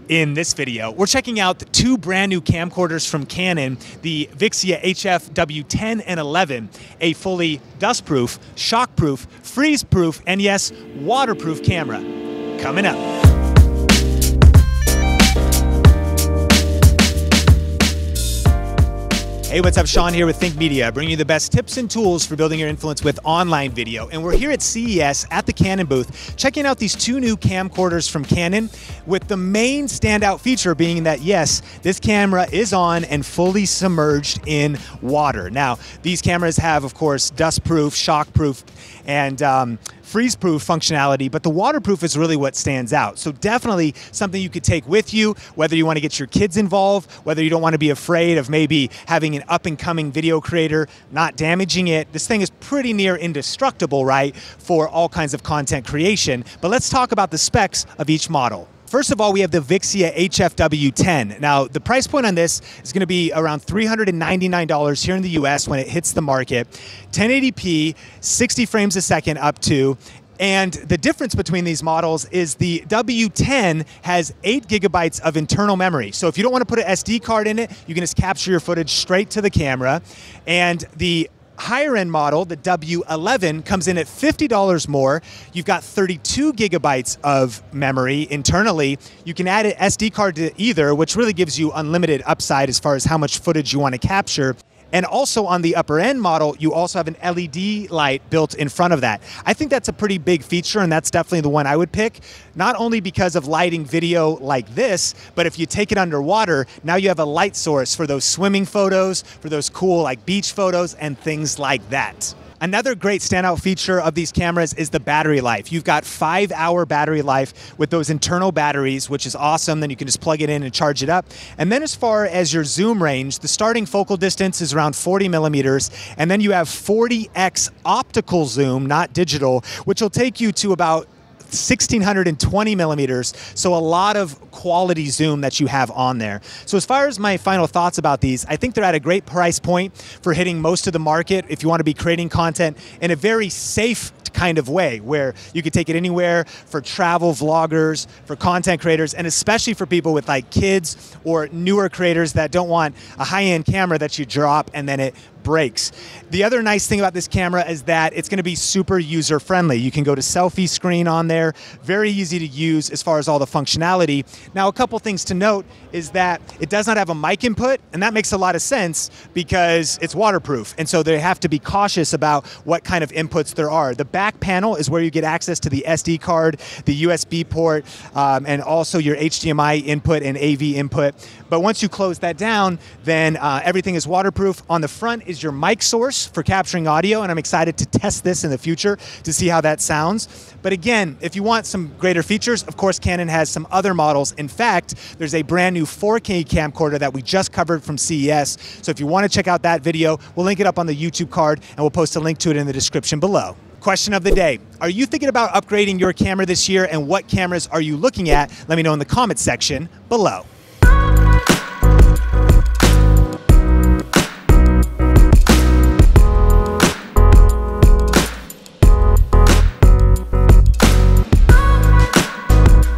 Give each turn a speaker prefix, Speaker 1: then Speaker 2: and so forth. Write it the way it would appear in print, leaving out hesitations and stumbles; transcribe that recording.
Speaker 1: In this video, we're checking out the two brand new camcorders from Canon, the Vixia HF W10 and 11, a fully dustproof, shockproof, freeze-proof, and yes, waterproof camera. Coming up. Hey, what's up? Sean here with Think Media, bringing you the best tips and tools for building your influence with online video. And we're here at CES at the Canon booth, checking out these two new camcorders from Canon, with the main standout feature being that, yes, this camera is on and fully submerged in water. Now, these cameras have, of course, dustproof, shockproof, and freeze-proof functionality, but the waterproof is really what stands out. So definitely something you could take with you, whether you want to get your kids involved, whether you don't want to be afraid of maybe having an up-and-coming video creator not damaging it. This thing is pretty near indestructible, right, for all kinds of content creation. But let's talk about the specs of each model. First of all, we have the Vixia HF W10. Now, the price point on this is going to be around $399 here in the US when it hits the market. 1080p, 60 frames a second up to. And the difference between these models is the W10 has 8 gigabytes of internal memory. So if you don't want to put an SD card in it, you can just capture your footage straight to the camera. And the higher end model, the W11, comes in at $50 more. You've got 32 gigabytes of memory internally. You can add an SD card to either, which really gives you unlimited upside as far as how much footage you want to capture. And also on the upper end model, you also have an LED light built in front of that. I think that's a pretty big feature, and that's definitely the one I would pick, not only because of lighting video like this, but if you take it underwater, now you have a light source for those swimming photos, for those cool like beach photos and things like that. Another great standout feature of these cameras is the battery life. You've got 5-hour battery life with those internal batteries, which is awesome. Then you can just plug it in and charge it up. And then as far as your zoom range, the starting focal distance is around 40 millimeters. And then you have 40x optical zoom, not digital, which will take you to about 1620 millimeters, so a lot of quality zoom that you have on there. So as far as my final thoughts about these, I think they're at a great price point for hitting most of the market if you want to be creating content in a very safe kind of way, where you could take it anywhere for travel vloggers, for content creators, and especially for people with like kids or newer creators that don't want a high-end camera that you drop and then it breaks. The other nice thing about this camera is that it's going to be super user-friendly. You can go to selfie screen on there, very easy to use as far as all the functionality. Now, a couple things to note is that it does not have a mic input, and that makes a lot of sense because it's waterproof, and so they have to be cautious about what kind of inputs there are. The back panel is where you get access to the SD card, the USB port, and also your HDMI input and AV input. But once you close that down, then everything is waterproof. On the front is your mic source for capturing audio, and I'm excited to test this in the future to see how that sounds. But again, if you want some greater features, of course, Canon has some other models. In fact, there's a brand new 4K camcorder that we just covered from CES. So if you want to check out that video, we'll link it up on the YouTube card, and we'll post a link to it in the description below. Question of the day. Are you thinking about upgrading your camera this year, and what cameras are you looking at? Let me know in the comment section below.